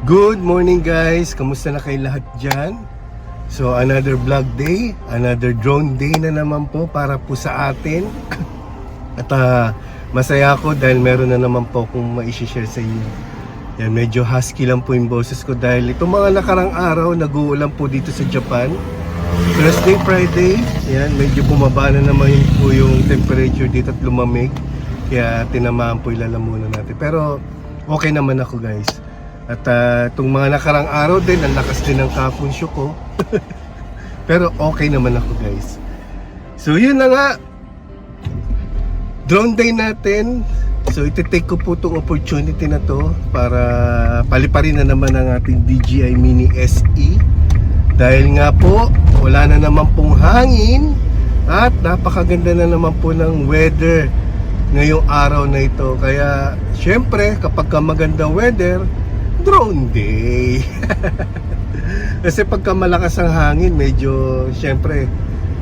Good morning guys! Kamusta na kayo lahat dyan? So another vlog day, another drone day na naman po para po sa atin. At masaya ako dahil meron na naman po akong ma-share sa inyo. Yan, medyo husky lang po yung boses ko dahil itong mga nakarang araw nag-uulan po dito sa Japan. Thursday, Friday, yan, medyo bumaba na naman po yung temperature dito at lumamig. Kaya tinamaan po yung lalamunan natin. Pero okay naman ako guys. At itong mga nakarang araw din, ang lakas din ng kapunsyo ko. Pero okay naman ako guys. So yun na nga, drone day natin. So iti-take ko po itong opportunity na to para paliparin na naman ang ating DJI Mini SE. Dahil nga po, wala na naman pong hangin at napakaganda na naman po ng weather ngayong araw na ito. Kaya syempre kapag maganda weather, drone day. Kasi pagka malakas ang hangin, medyo syempre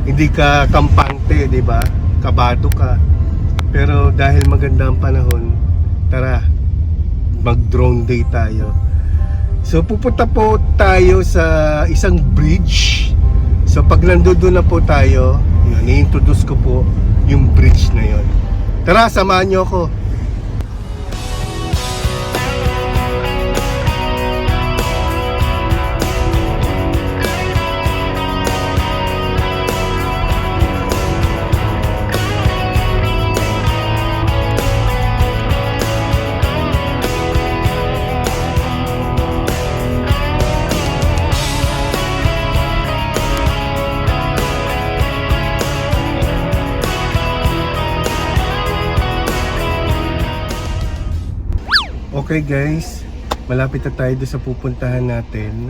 hindi ka kampante, 'di ba? Kabado ka. Pero dahil maganda ang panahon, tara, mag-drone day tayo. So pupunta po tayo sa isang bridge. So pag nandoon na po tayo, yun, i-introduce ko po yung bridge na yon. Tara, samahan niyo ako. Okay guys, malapit na tayo doon sa pupuntahan natin.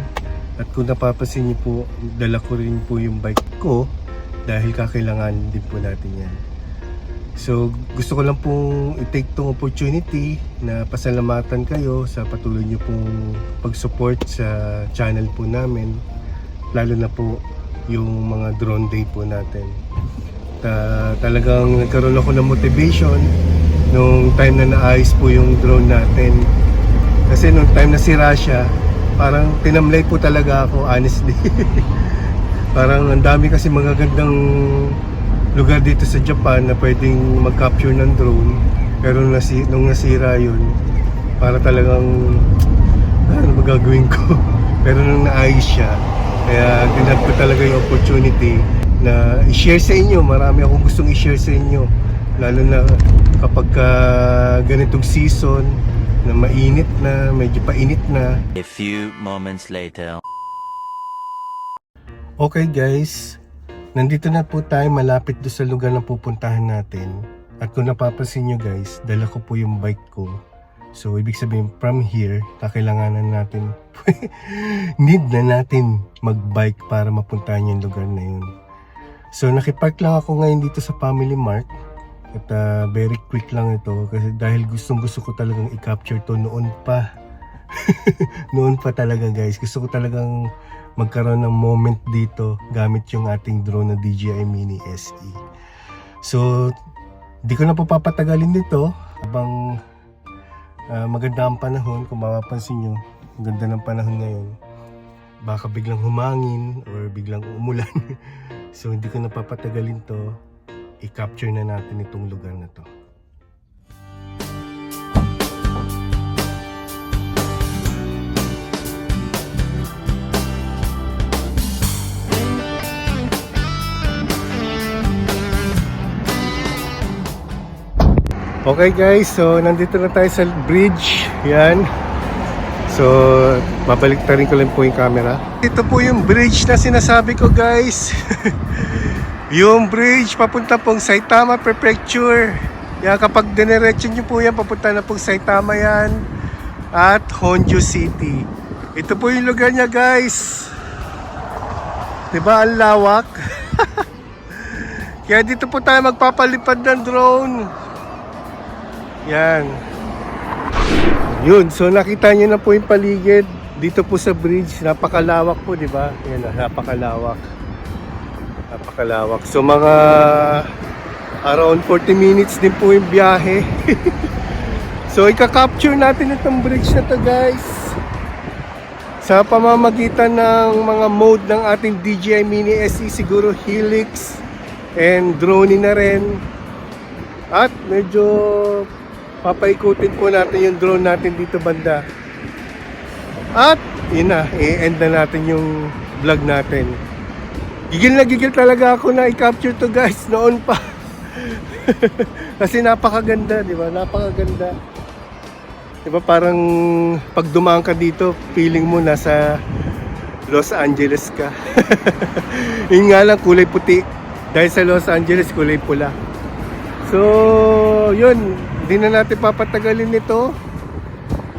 At kung napapansin niyo po, dala ko rin po yung bike ko dahil kakailangan din po natin yan. So gusto ko lang pong i-take tong opportunity na pasalamatan kayo sa patuloy niyo pong pag-support sa channel po namin, lalo na po yung mga drone day po natin. Talagang nagkaroon ako ng motivation nung time na naayos po yung drone natin. Kasi nung time na sira siya, parang tinamlay po talaga ako, honestly. Parang ang dami kasi mga gandang lugar dito sa Japan na pwedeng mag-capture ng drone. Pero nung nasira yun, para talagang ano magagawin ko. Pero nung naayos siya, kaya ginag ko talaga yung opportunity na i-share sa inyo. Marami akong gustong i-share sa inyo, lalo na kapag ganitong season na mainit na, medyo painit na. A few moments later. Okay guys, nandito na po tayo malapit do sa lugar na pupuntahan natin. At kung napapansin nyo guys, dala ko po yung bike ko. So ibig sabihin from here, kakailanganan natin need na natin mag-bike para mapuntahan yung lugar na yun. So nakipark lang ako ngayon dito sa Family Mart. At very quick lang ito kasi dahil gustong gusto ko talagang i-capture to noon pa. Noon pa talaga guys, gusto ko talagang magkaroon ng moment dito gamit yung ating drone na DJI Mini SE. So di ko na po papatagalin dito habang maganda ang panahon. Kung mapapansin nyo, ang ganda ng panahon ngayon, baka biglang humangin or biglang umulan. So hindi ko na papatagalin to, i-capture na natin itong lugar na to. Okay guys, so nandito na tayo sa bridge. Yan. So babalik ta rin ko lang po yung camera. Ito po yung bridge na sinasabi ko guys. Yung bridge papunta pong Saitama Prefecture. Yan, kapag dinerecho nyo po yan, papunta na pong Saitama yan at Honjo City. Ito po yung lugar niya guys. Diba ang lawak? Kaya dito po tayo magpapalipad ng drone. Yan. Yun, so nakita nyo na po yung paligid dito po sa bridge. Napakalawak po, diba? Yan, napakalawak. Napakalawak. So mga around 40 minutes din po yung biyahe. So ika-capture natin itong bridge na to guys. Sa pamamagitan ng mga mode ng ating DJI Mini SE, siguro Helix and drone na rin. At medyo papaikutin po natin yung drone natin dito banda. At yun na, i-end na natin yung vlog natin. Gigil na gigil talaga ako na i-capture to guys noon pa. Kasi napakaganda, di ba? Napakaganda. Di ba parang pag dumaan ka dito, feeling mo nasa Los Angeles ka. Yun nga lang, kulay puti. Dahil sa Los Angeles, kulay pula. So, yun. Hindi na natin papatagalin nito.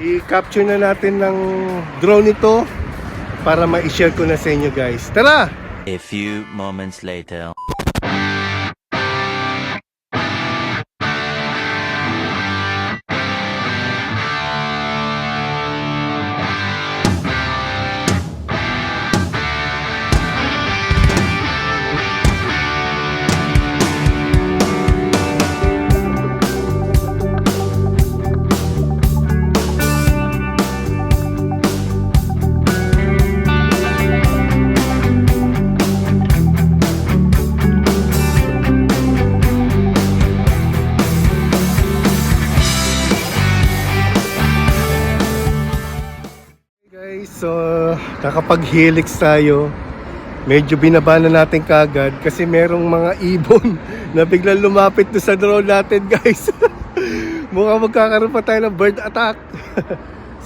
I-capture na natin ng drone ito para ma-share ko na sa inyo guys. Tara! A few moments later. So, nakapag-helix tayo. Medyo binaba na natin kagad kasi merong mga ibon na biglang lumapit doon sa drone natin guys. Mukhang magkakaroon pa tayo ng bird attack.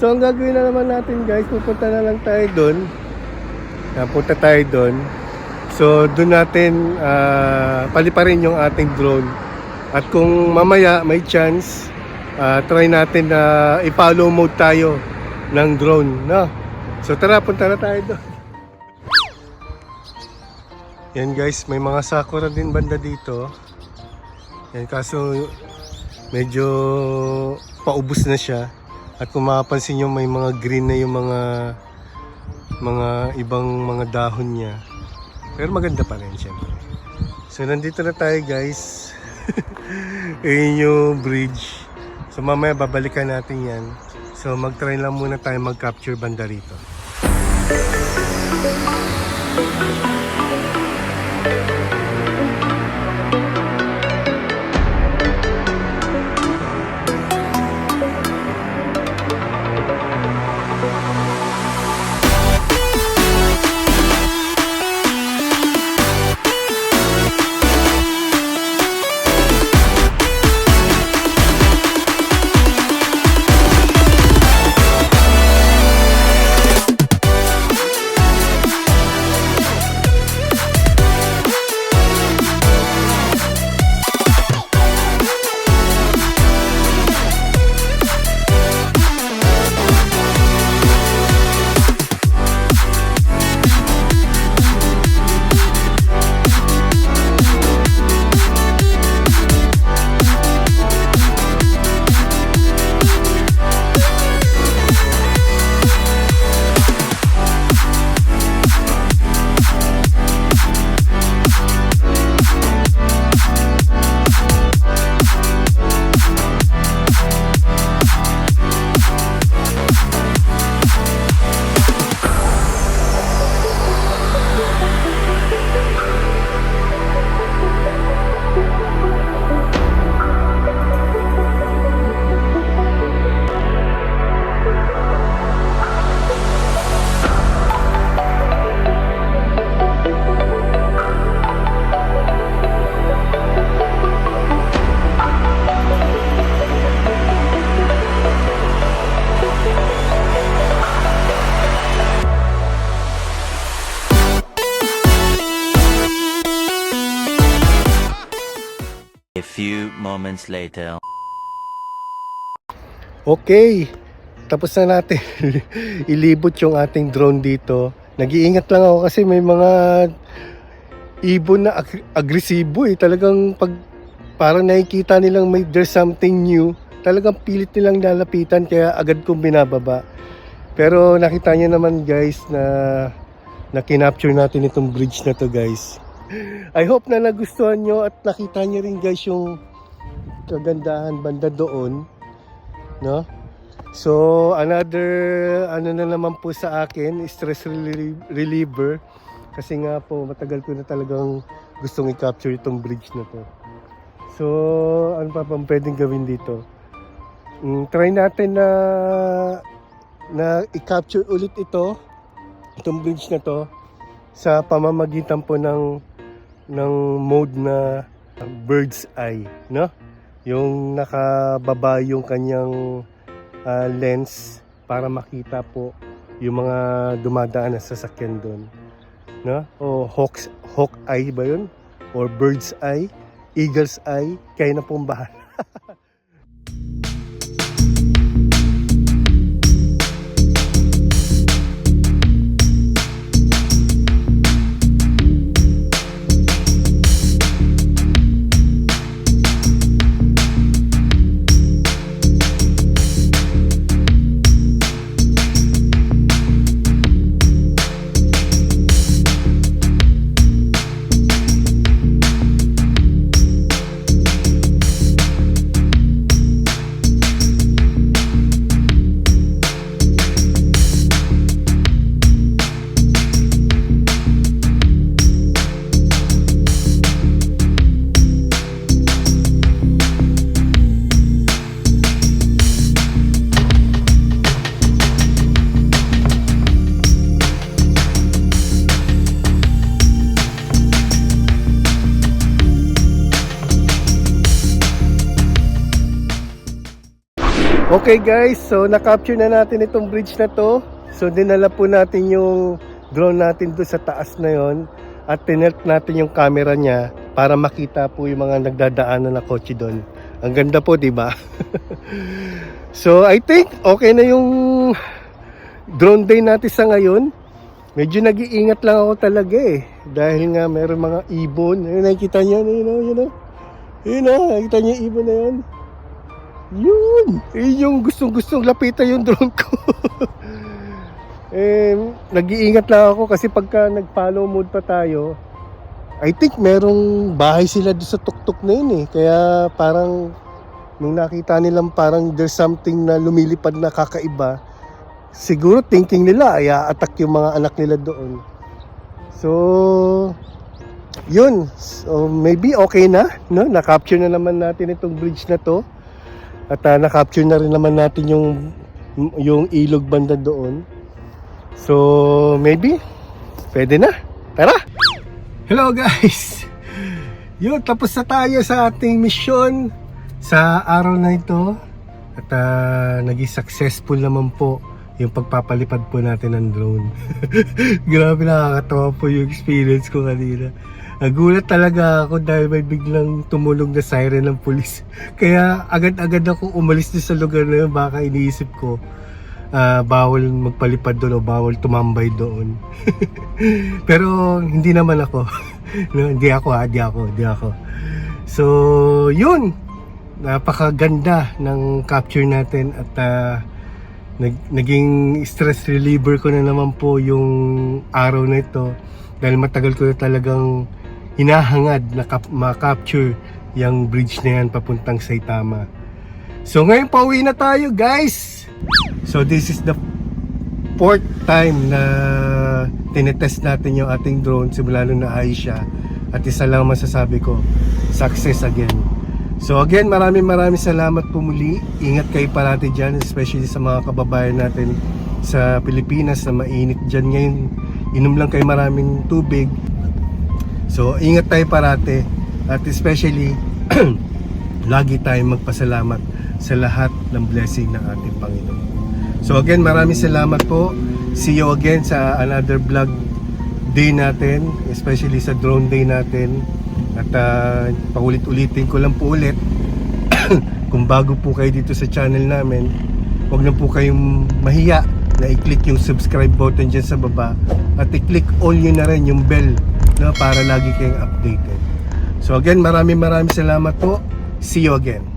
So, ang gagawin na naman natin guys, pupunta na lang tayo doon. Punta tayo doon. So, doon natin paliparin yung ating drone. At kung mamaya may chance, try natin na i-follow mode tayo ng drone, no? So tara, punta na tayo doon. Yan guys, may mga sakura din banda dito. Yan, kaso medyo paubos na siya. At kung mapapansin nyo, may mga green na yung mga ibang mga dahon niya. Pero maganda pa rin syempre. So nandito na tayo guys. Ayun yung bridge. So mamaya babalikan natin yan. So mag-try lang muna tayo mag-capture banda rito. A few moments later. Okay, tapos na natin ilibot yung ating drone dito. Nag-iingat lang ako kasi may mga ibon na agresibo eh. Talagang pag parang nakikita nilang there's something new, talagang pilit nilang lalapitan kaya agad kong binababa. Pero nakita niyo naman guys na kinapture natin itong bridge na to guys. I hope na nagustuhan nyo at nakita nyo rin guys yung kagandahan banda doon, no? So, another ano na naman po sa akin, stress reliever. Kasi nga po, matagal ko na talagang gustong i-capture itong bridge na to. So, ano pa bang pwedeng gawin dito? Try natin na i-capture ulit itong bridge na to sa pamamagitan po ng mode na bird's eye, no? Yung nakababa yung kanyang lens para makita po yung mga dumadaan na sasakyan doon, no? O hawk eye ba yun? Or bird's eye, eagle's eye, kaya na pong bahala. Okay guys, so na-capture na natin itong bridge na to. So dinala po natin yung drone natin doon sa taas na yon at tinelt natin yung camera niya para makita po yung mga nagdadaanan na kotse doon. Ang ganda po, di ba? So I think okay na yung drone day natin sa ngayon. Medyo nag-iingat lang ako talaga dahil nga meron mga ibon. Ayun, nakikita niyo, nakikita niyo yung ibon na yun. Yun yung gustong lapitan yung drone ko. Nag-iingat lang ako kasi pagka nag-follow mode pa tayo, I think merong bahay sila doon sa tuktok na yun Kaya parang nung nakita nilang parang there's something na lumilipad na kakaiba, siguro thinking nila ay attack yung mga anak nila doon. So yun, so maybe okay na, no? Na-capture na naman natin itong bridge na to. At na-capture na rin naman natin yung ilog banda doon. So, maybe, pwede na. Tara! Hello guys! Yun, tapos na tayo sa ating mission sa araw na ito. At naging successful naman po yung pagpapalipad po natin ng drone. Grabe, nakakatawa po yung experience ko kanina. Nagulat talaga ako dahil may biglang tumulog na siren ng pulis. Kaya agad-agad ako umalis din sa lugar na yun. Baka iniisip ko bawal magpalipad doon o bawal tumambay doon. Pero hindi naman ako. No, hindi ako. So yun, napakaganda ng capture natin at naging stress reliever ko na naman po yung araw na ito. Dahil matagal ko na talagang hinahangad na ma-capture yung bridge na yan papuntang Saitama. So ngayon pauwi na tayo guys. So this is the 4th time na tinetest natin yung ating drone simula nung naayos siya. At isa lang masasabi ko, success again. So again, maraming salamat po muli. Ingat kayo parati dyan, especially sa mga kababayan natin sa Pilipinas na mainit dyan ngayon. Inom lang kayo maraming tubig. So ingat tayo parate at especially lagi tayong magpasalamat sa lahat ng blessing ng ating Panginoon. So again, maraming salamat po. See you again sa another vlog day natin, especially sa drone day natin. At paulit-ulitin ko lang po ulit, kung bago po kayo dito sa channel namin, huwag na po kayong mahiya na i-click yung subscribe button dyan sa baba at i-click all nyo na rin yung bell, no, para lagi kayong updated. So again, maraming salamat po. See you again.